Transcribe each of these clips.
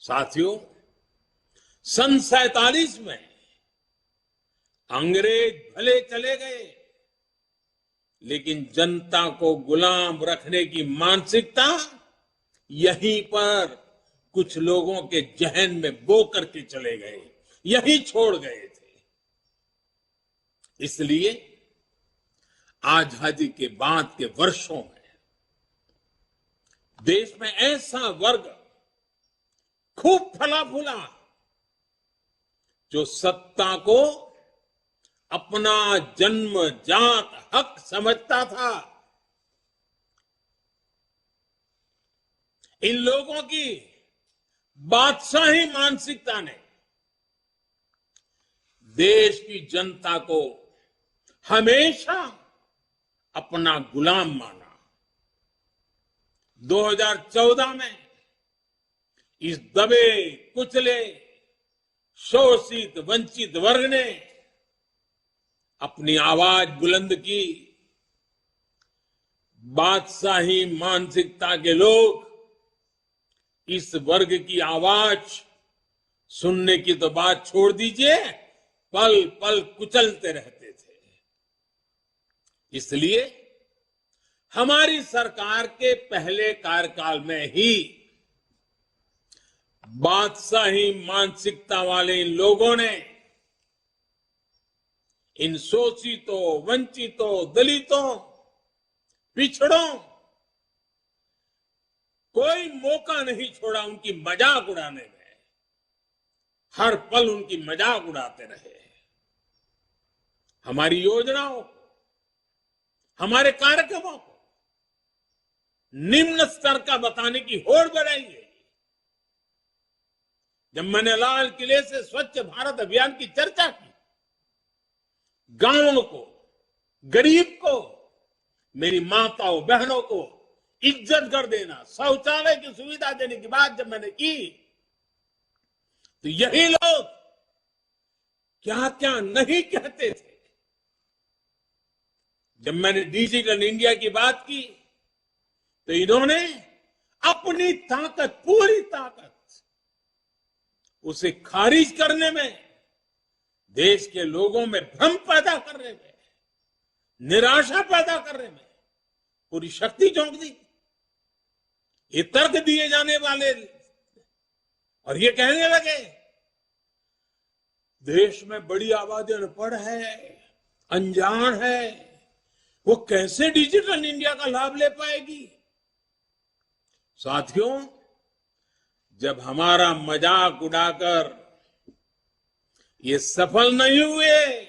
साथियों, सन 47 में अंग्रेज भले चले गए, लेकिन जनता को गुलाम रखने की मानसिकता यहीं पर कुछ लोगों के जहन में बो करके चले गए, यहीं छोड़ गए थे। इसलिए आजादी के बाद के वर्षों में देश में ऐसा वर्ग खूब फला फूला जो सत्ता को अपना जन्मजात हक समझता था। इन लोगों की बादशाही मानसिकता ने देश की जनता को हमेशा अपना गुलाम माना। 2014 में इस दबे कुचले शोषित वंचित वर्ग ने अपनी आवाज बुलंद की। बादशाही मानसिकता के लोग इस वर्ग की आवाज सुनने की तो बात छोड़ दीजिए, पल पल कुचलते रहते थे। इसलिए हमारी सरकार के पहले कार्यकाल में ही बादशाही मानसिकता वाले इन लोगों ने इन शोषितों, वंचितों, दलितों, पिछड़ों कोई मौका नहीं छोड़ा उनकी मजाक उड़ाने में। हर पल उनकी मजाक उड़ाते रहे। हमारी योजनाओं को, हमारे कार्यक्रमों को निम्न स्तर का बताने की होड़ बढ़ाई गई। जब मैंने लाल किले से स्वच्छ भारत अभियान की चर्चा की, गांवों को, गरीब को, मेरी माताओं बहनों को इज्जत कर देना, शौचालय की सुविधा देने की बात जब मैंने की, तो यही लोग क्या क्या नहीं कहते थे। जब मैंने डिजिटल इंडिया की बात की, तो इन्होंने अपनी ताकत, पूरी ताकत उसे खारिज करने में, देश के लोगों में भ्रम पैदा करने में, निराशा पैदा करने में पूरी शक्ति झोंक दी। ये तर्क दिए जाने वाले और ये कहने लगे देश में बड़ी आबादी अनपढ़ है, अनजान है, वो कैसे डिजिटल इंडिया का लाभ ले पाएगी। साथियों, जब हमारा मजाक उड़ाकर ये सफल नहीं हुए,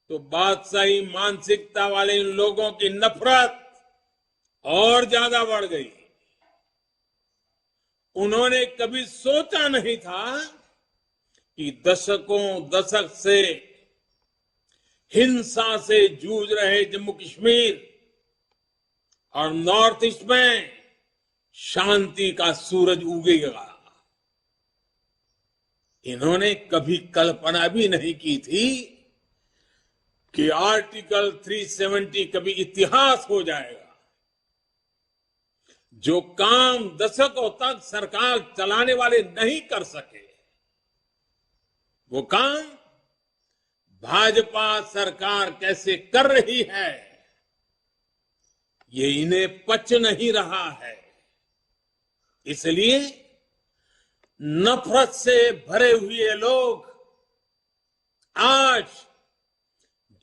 तो बादशाही मानसिकता वाले इन लोगों की नफरत और ज्यादा बढ़ गई। उन्होंने कभी सोचा नहीं था कि दशक से हिंसा से जूझ रहे जम्मू कश्मीर और नॉर्थ ईस्ट में शांति का सूरज उगेगा। इन्होंने कभी कल्पना भी नहीं की थी कि आर्टिकल 370 कभी इतिहास हो जाएगा। जो काम दशकों तक सरकार चलाने वाले नहीं कर सके, वो काम भाजपा सरकार कैसे कर रही है, ये इन्हें पच नहीं रहा है। इसलिए नफरत से भरे हुए लोग आज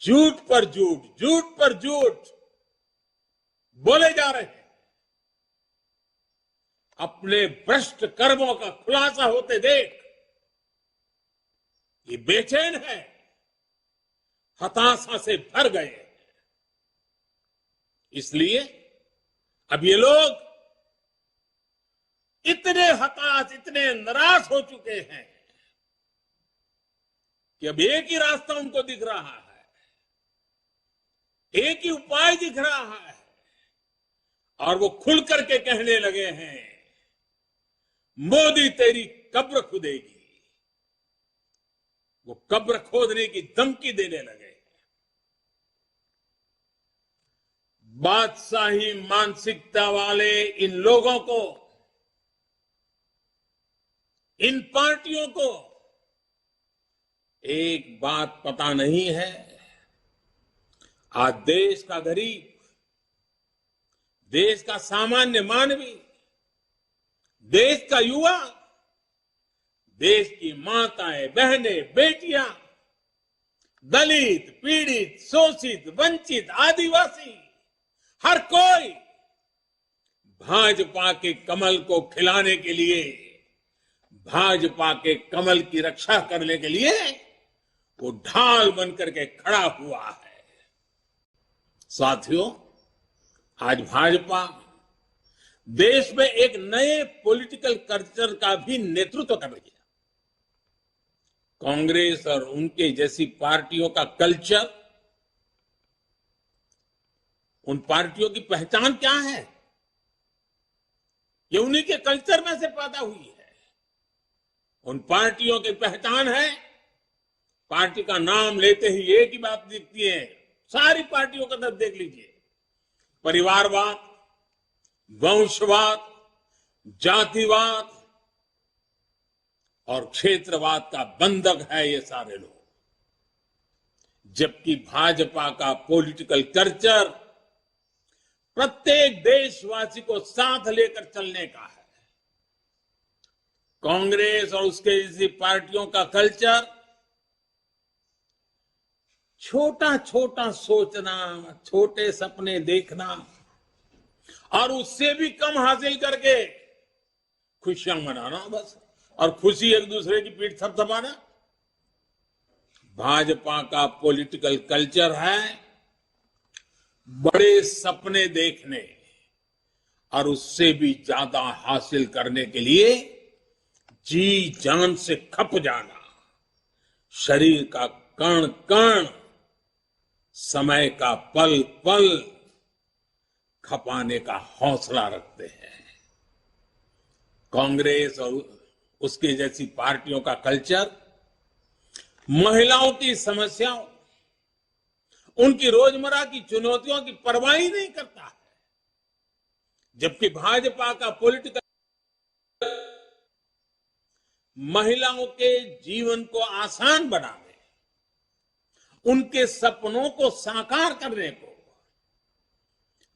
झूठ पर झूठ, झूठ पर झूठ बोले जा रहे हैं। अपने भ्रष्ट कर्मों का खुलासा होते देख ये बेचैन है, हताशा से भर गए। इसलिए अब ये लोग इतने हताश, इतने निराश हो चुके हैं कि अब एक ही रास्ता उनको दिख रहा है, एक ही उपाय दिख रहा है, और वो खुल करके कहने लगे हैं, मोदी तेरी कब्र खुदेगी। वो कब्र खोदने की धमकी देने लगे। बादशाही मानसिकता वाले इन लोगों को इन पार्टियों को एक बात पता नहीं है। आज देश का गरीब, देश का सामान्य मानवी, देश का युवा, देश की माताएं, बहनें, बेटियां, दलित, पीड़ित, शोषित, वंचित, आदिवासी, हर कोई भाजपा के कमल को खिलाने के लिए, भाजपा के कमल की रक्षा करने के लिए वो ढाल बनकर के खड़ा हुआ है। साथियों, आज भाजपा देश में एक नए पॉलिटिकल कल्चर का भी नेतृत्व कर रही है। कांग्रेस और उनके जैसी पार्टियों का कल्चर, उन पार्टियों की पहचान क्या है? ये उन्हीं के कल्चर में से पैदा हुई है। उन पार्टियों की पहचान है, पार्टी का नाम लेते ही एक ही बात दिखती है, सारी पार्टियों का तरफ देख लीजिए, परिवारवाद, वंशवाद, जातिवाद और क्षेत्रवाद का बंधक है ये सारे लोग। जबकि भाजपा का पॉलिटिकल कल्चर प्रत्येक देशवासी को साथ लेकर चलने का है। कांग्रेस और उसके जैसी पार्टियों का कल्चर छोटा छोटा सोचना, छोटे सपने देखना और उससे भी कम हासिल करके खुशियां मनाना बस, और खुशी एक दूसरे की पीठ थपथपाना। भाजपा का पॉलिटिकल कल्चर है बड़े सपने देखने और उससे भी ज्यादा हासिल करने के लिए जी जान से खप जाना, शरीर का कण कण, समय का पल पल खपाने का हौसला रखते हैं। कांग्रेस और उसके जैसी पार्टियों का कल्चर महिलाओं की समस्याओं, उनकी रोजमर्रा की चुनौतियों की परवाह ही नहीं करता है। जबकि भाजपा का पॉलिटिकल महिलाओं के जीवन को आसान बनाने, उनके सपनों को साकार करने को,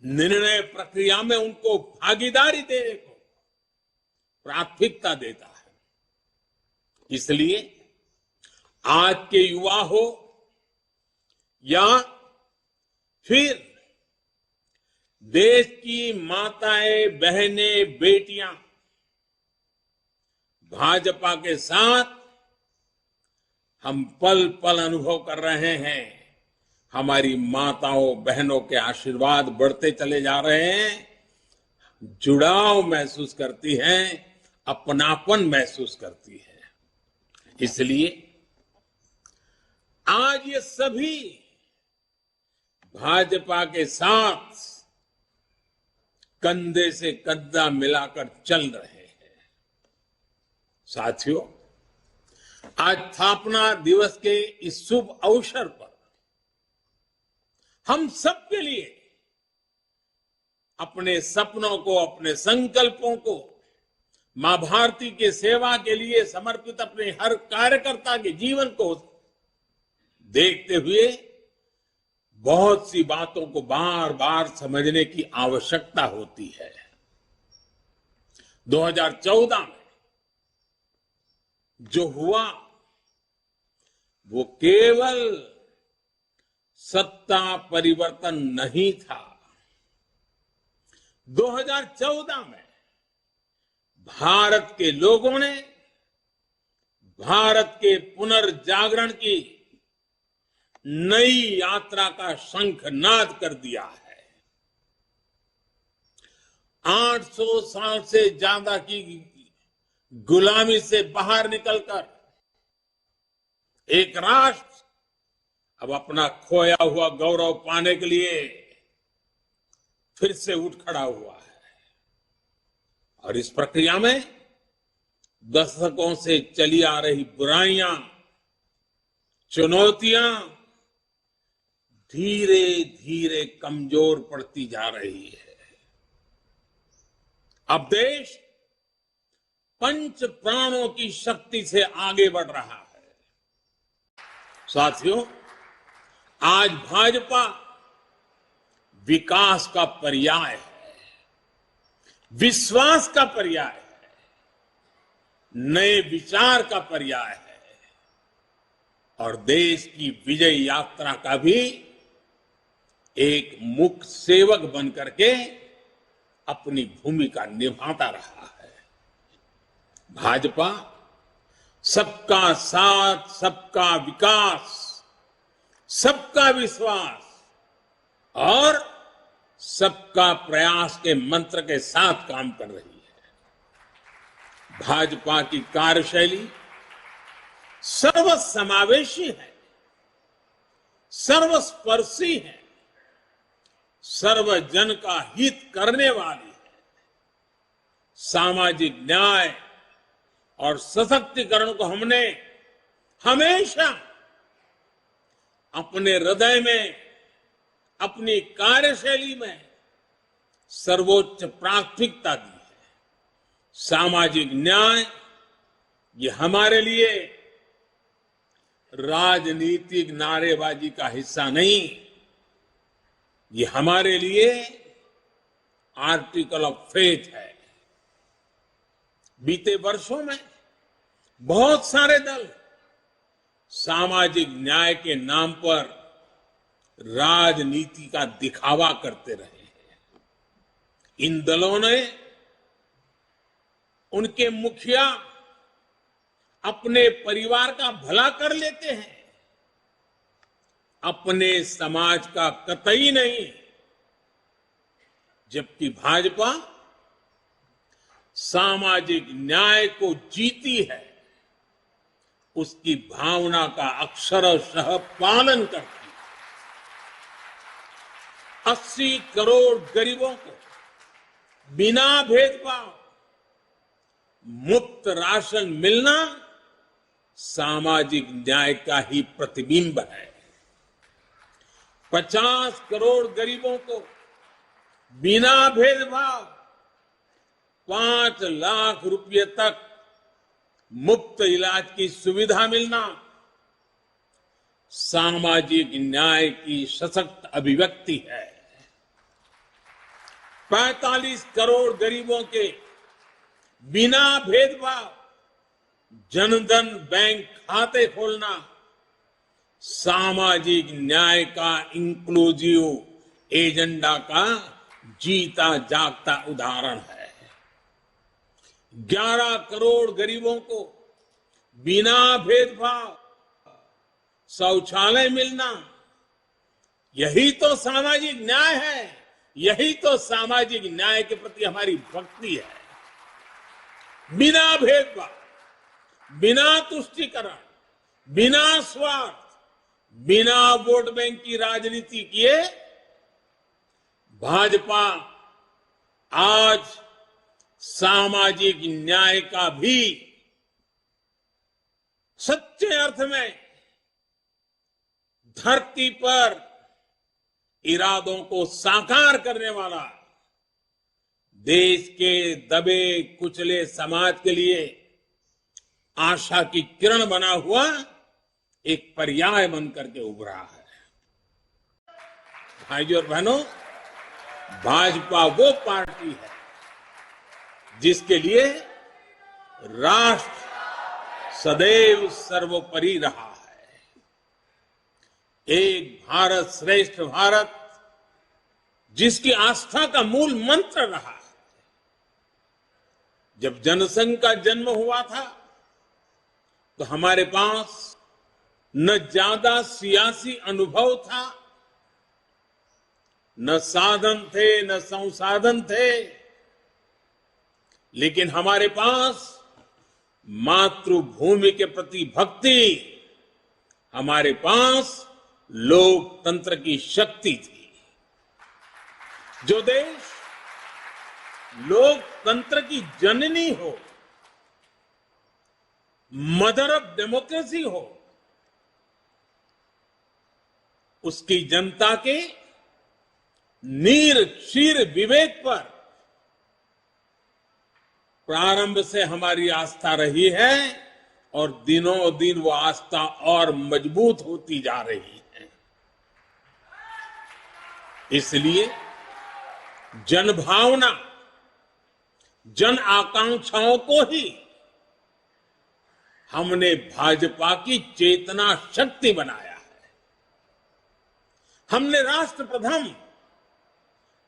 निर्णय प्रक्रिया में उनको भागीदारी देने को प्राथमिकता देता है। इसलिए आज के युवा हो या फिर देश की माताएं, बहनें, बेटियां भाजपा के साथ हम पल पल अनुभव कर रहे हैं। हमारी माताओं बहनों के आशीर्वाद बढ़ते चले जा रहे हैं, जुड़ाव महसूस करती हैं, अपनापन महसूस करती है। इसलिए आज ये सभी भाजपा के साथ कंधे से कंधा मिलाकर चल रहे हैं। साथियों, आज स्थापना दिवस के इस शुभ अवसर पर हम सबके लिए अपने सपनों को, अपने संकल्पों को, मां भारती के सेवा के लिए समर्पित अपने हर कार्यकर्ता के जीवन को देखते हुए बहुत सी बातों को बार बार समझने की आवश्यकता होती है। 2014 में जो हुआ वो केवल सत्ता परिवर्तन नहीं था। 2014 में भारत के लोगों ने भारत के पुनर्जागरण की नई यात्रा का शंखनाद कर दिया है। 800 साल से ज्यादा की गुलामी से बाहर निकलकर एक राष्ट्र अब अपना खोया हुआ गौरव पाने के लिए फिर से उठ खड़ा हुआ है। और इस प्रक्रिया में दशकों से चली आ रही बुराइयां, चुनौतियां धीरे धीरे कमजोर पड़ती जा रही है। अब देश पंच प्राणों की शक्ति से आगे बढ़ रहा है। साथियों, आज भाजपा विकास का पर्याय है, विश्वास का पर्याय है, नए विचार का पर्याय है और देश की विजय यात्रा का भी एक मुख्य सेवक बनकर के अपनी भूमिका निभाता रहा है। भाजपा सबका साथ, सबका विकास, सबका विश्वास और सबका प्रयास के मंत्र के साथ काम कर रही है। भाजपा की कार्यशैली सर्वसमावेशी है, सर्वस्पर्शी है, सर्वजन का हित करने वाली है। सामाजिक न्याय और सशक्तिकरण को हमने हमेशा अपने हृदय में, अपनी कार्यशैली में सर्वोच्च प्राथमिकता दी है। सामाजिक न्याय ये हमारे लिए राजनीतिक नारेबाजी का हिस्सा नहीं, ये हमारे लिए आर्टिकल ऑफ फेथ है। बीते वर्षों में बहुत सारे दल सामाजिक न्याय के नाम पर राजनीति का दिखावा करते रहे हैं। इन दलों ने, उनके मुखिया अपने परिवार का भला कर लेते हैं, अपने समाज का कतई नहीं, जबकि भाजपा सामाजिक न्याय को जीती है, उसकी भावना का अक्षरशः पालन करती है। 80 करोड़ गरीबों को बिना भेदभाव मुफ्त राशन मिलना सामाजिक न्याय का ही प्रतिबिंब है। 50 करोड़ गरीबों को बिना भेदभाव 5 लाख रुपए तक मुफ्त इलाज की सुविधा मिलना सामाजिक न्याय की सशक्त अभिव्यक्ति है। 45 करोड़ गरीबों के बिना भेदभाव जनधन बैंक खाते खोलना सामाजिक न्याय का इंक्लूसिव एजेंडा का जीता जागता उदाहरण है। 11 करोड़ गरीबों को बिना भेदभाव शौचालय मिलना, यही तो सामाजिक न्याय है, यही तो सामाजिक न्याय के प्रति हमारी भक्ति है। बिना भेदभाव, बिना तुष्टीकरण, बिना स्वार्थ, बिना वोट बैंक की राजनीति किए भाजपा आज सामाजिक न्याय का भी सच्चे अर्थ में धरती पर इरादों को साकार करने वाला, देश के दबे कुचले समाज के लिए आशा की किरण बना हुआ एक पर्याय बनकर के उभरा है। भाइयों और बहनों, भाजपा वो पार्टी है जिसके लिए राष्ट्र सदैव सर्वोपरि रहा है। एक भारत श्रेष्ठ भारत जिसकी आस्था का मूल मंत्र रहा है। जब जनसंघ का जन्म हुआ था तो हमारे पास न ज्यादा सियासी अनुभव था, न साधन थे, न संसाधन थे, लेकिन हमारे पास मातृभूमि के प्रति भक्ति, हमारे पास लोकतंत्र की शक्ति थी। जो देश लोकतंत्र की जननी हो, मदर ऑफ डेमोक्रेसी हो, उसकी जनता के नीर क्षीर विवेक पर प्रारंभ से हमारी आस्था रही है और दिनों दिन वो आस्था और मजबूत होती जा रही है। इसलिए जनभावना, जन आकांक्षाओं को ही हमने भाजपा की चेतना शक्ति बनाया है। हमने राष्ट्र प्रथम,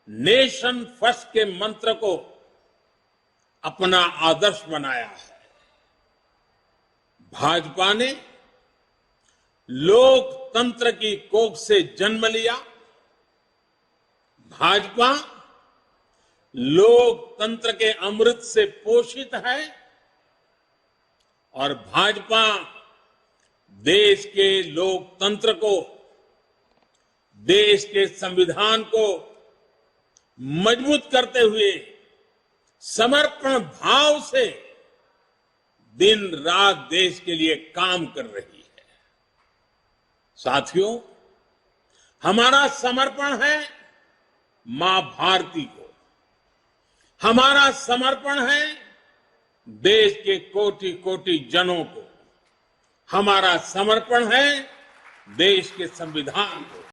नेशन फर्स्ट के मंत्र को अपना आदर्श बनाया है। भाजपा ने लोकतंत्र की कोख से जन्म लिया। भाजपा लोकतंत्र के अमृत से पोषित है और भाजपा देश के लोकतंत्र को, देश के संविधान को मजबूत करते हुए समर्पण भाव से दिन रात देश के लिए काम कर रही है। साथियों, हमारा समर्पण है मां भारती को, हमारा समर्पण है देश के कोटि कोटि जनों को, हमारा समर्पण है देश के संविधान को।